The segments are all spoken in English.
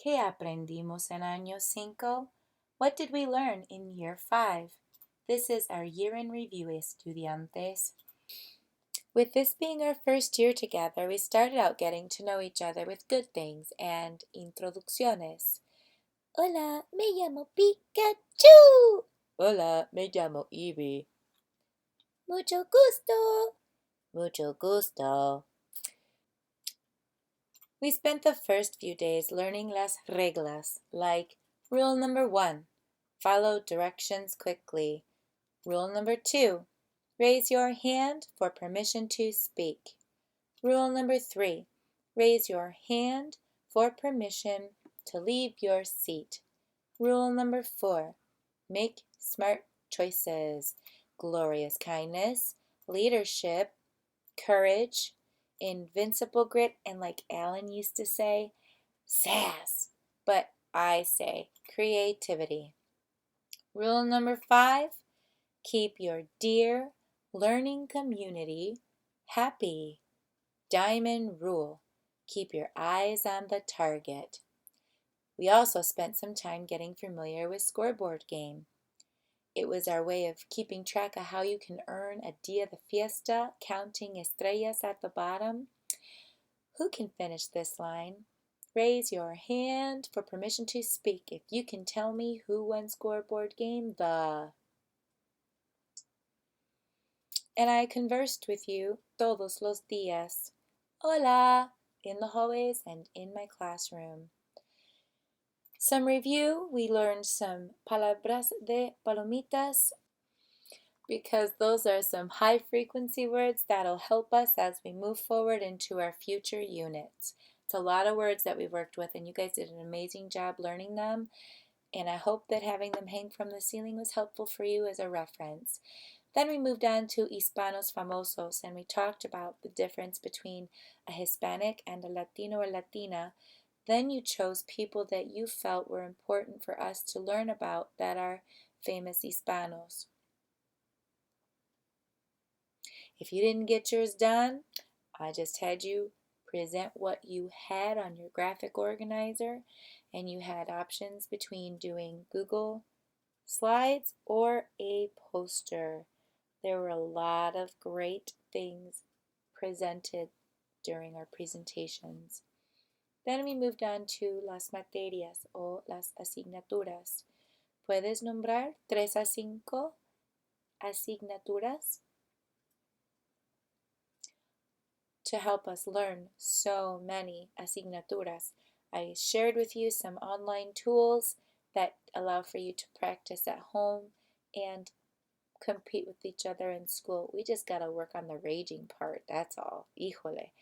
¿Qué aprendimos en año 5? What did we learn in year 5? This is our year in review, estudiantes. With this being our first year together, we started out getting to know each other with good things and introducciones. Hola, me llamo Pikachu. Hola, me llamo Eevee. Mucho gusto. Mucho gusto. We spent the first few days learning las reglas, like rule number 1, follow directions quickly. Rule number 2, raise your hand for permission to speak. Rule number 3, raise your hand for permission to leave your seat. Rule number 4, make smart choices. Glorious kindness, leadership, courage, invincible grit, and like Alan used to say, sass. But I say creativity. Rule number 5, keep your dear learning community happy. Diamond rule, keep your eyes on the target. We also spent some time getting familiar with scoreboard game. It was our way of keeping track of how you can earn a Dia de Fiesta, counting estrellas at the bottom. Who can finish this line? Raise your hand for permission to speak if you can tell me who won scoreboard game. And I conversed with you todos los días. Hola! In the hallways and in my classroom. Some review, we learned some palabras de palomitas because those are some high frequency words that'll help us as we move forward into our future units. It's a lot of words that we worked with and you guys did an amazing job learning them, and I hope that having them hang from the ceiling was helpful for you as a reference. Then we moved on to Hispanos Famosos and we talked about the difference between a Hispanic and a Latino or Latina. Then you chose people that you felt were important for us to learn about that are famous Hispanos. If you didn't get yours done, I just had you present what you had on your graphic organizer, and you had options between doing Google Slides or a poster. There were a lot of great things presented during our presentations. Then we moved on to las materias o las asignaturas. ¿Puedes nombrar 3 a 5 asignaturas? To help us learn so many asignaturas, I shared with you some online tools that allow for you to practice at home and compete with each other in school. We just got to work on the raging part, that's all. Híjole.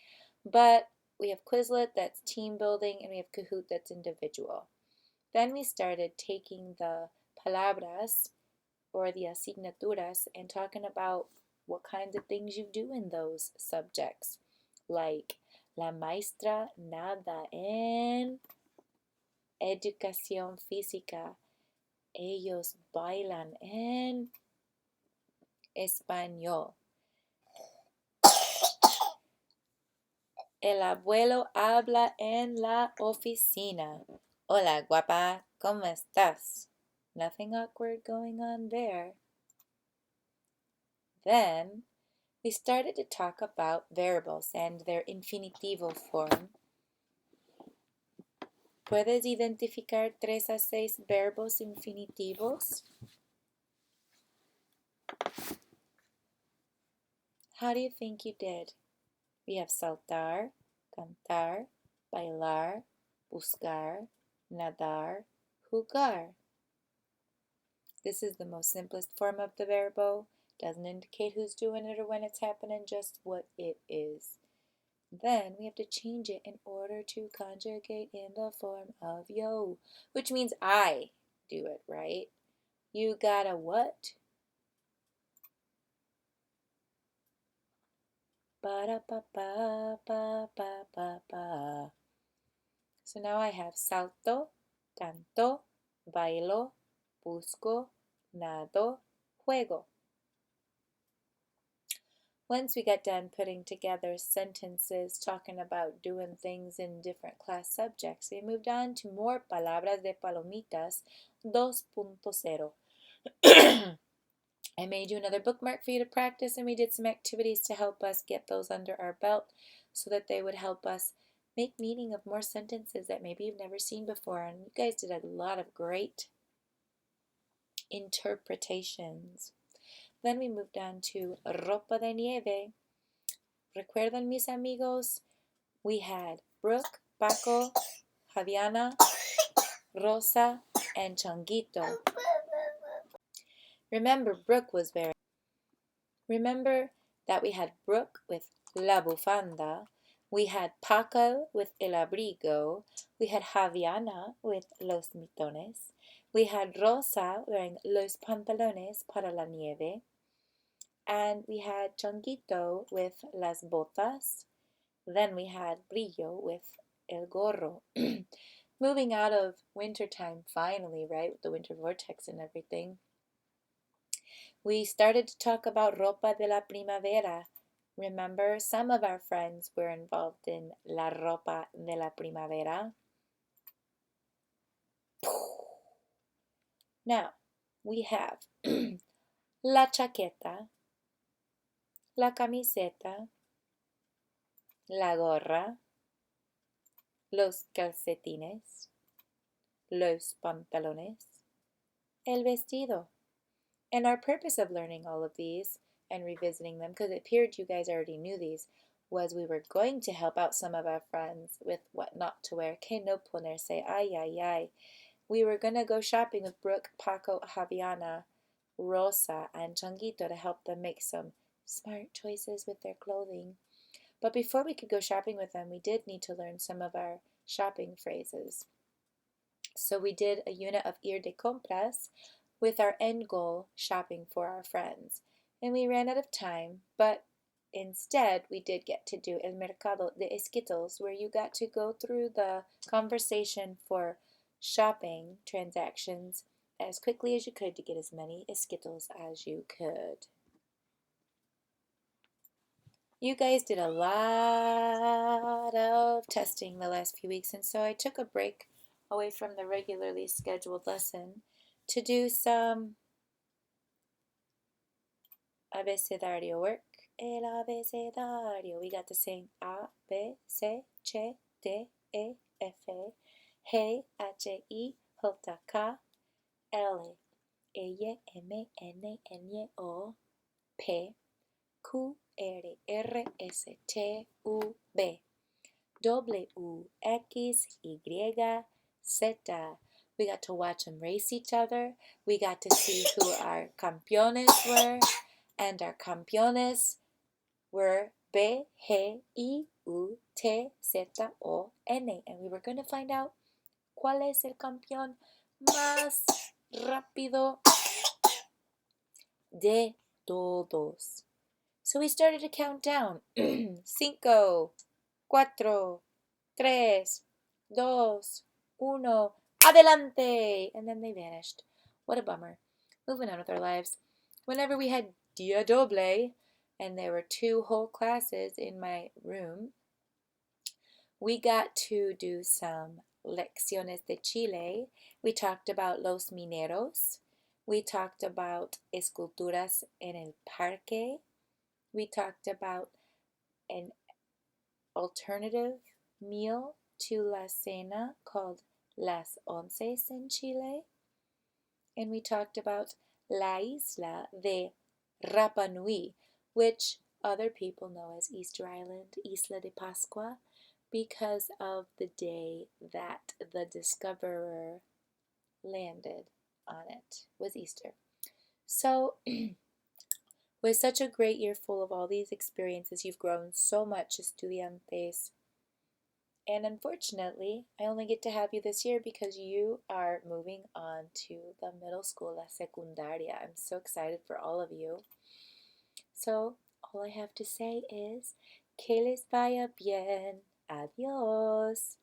But we have Quizlet, that's team building, and we have Kahoot, that's individual. Then we started taking the palabras or the asignaturas and talking about what kinds of things you do in those subjects. Like la maestra nada en educación física. Ellos bailan en español. El abuelo habla en la oficina. Hola, guapa, ¿cómo estás? Nothing awkward going on there. Then we started to talk about variables and their infinitivo form. ¿Puedes identificar 3 a 6 verbos infinitivos? How do you think you did? We have saltar, cantar, bailar, buscar, nadar, jugar. This is the most simplest form of the verbo. Doesn't indicate who's doing it or when it's happening, just what it is. Then we have to change it in order to conjugate in the form of yo, which means I do it, right? You gotta what? Ba-da-ba-ba-ba-ba-ba. So now I have salto, canto, bailo, busco, nado, juego. Once we got done putting together sentences talking about doing things in different class subjects, we moved on to more palabras de palomitas 2.0. I made you another bookmark for you to practice, and we did some activities to help us get those under our belt so that they would help us make meaning of more sentences that maybe you've never seen before. And you guys did a lot of great interpretations. Then we moved on to ropa de nieve. Recuerdan, mis amigos? We had Brooke, Paco, Javiana, Rosa, and Changuito. Remember that we had Brooke with la bufanda, we had Paco with el abrigo, we had Javiana with los mitones, we had Rosa wearing los pantalones para la nieve, and we had Changuito with las botas. Then we had Brillo with el gorro. Moving out of wintertime finally, right, with the winter vortex and everything. We started to talk about ropa de la primavera. Remember, some of our friends were involved in la ropa de la primavera. Now, we have la chaqueta, la camiseta, la gorra, los calcetines, los pantalones, el vestido. And our purpose of learning all of these and revisiting them, because it appeared you guys already knew these, was we were going to help out some of our friends with what not to wear. Que no ponerse, ay, ay, ay. We were going to go shopping with Brooke, Paco, Javiana, Rosa, and Changuito to help them make some smart choices with their clothing. But before we could go shopping with them, we did need to learn some of our shopping phrases. So we did a unit of ir de compras with our end goal, shopping for our friends. And we ran out of time, but instead we did get to do el mercado de esquitos, where you got to go through the conversation for shopping transactions as quickly as you could to get as many esquitos as you could. You guys did a lot of testing the last few weeks, and so I took a break away from the regularly scheduled lesson to do some abecedario work. El abecedario. We got to sing A, B, C, Ch, D, E, F, G, H, I, J, K, L, L, M, N, N, O, P, Q, R, R, S, T, U, V, W, X, Y, Z. We got to watch them race each other. We got to see who our campeones were. And our campeones were B, G, I, U, T, Z, O, N. And we were going to find out cuál es el campeón más rápido de todos. So we started to count down. 5, 4, 3, 2, 1, adelante! And then they vanished. What a bummer. Moving on with our lives. Whenever we had Dia Doble, and there were 2 whole classes in my room, we got to do some lecciones de Chile. We talked about los mineros. We talked about esculturas en el parque. We talked about an alternative meal to la cena called las onces in Chile. And we talked about la isla de Rapa Nui, which other people know as Easter Island, Isla de Pascua, because of the day that the discoverer landed on it, was Easter. So, with such a great year full of all these experiences, you've grown so much, estudiantes. And unfortunately, I only get to have you this year because you are moving on to the middle school, la secundaria. I'm so excited for all of you. So, all I have to say is, que les vaya bien. Adiós.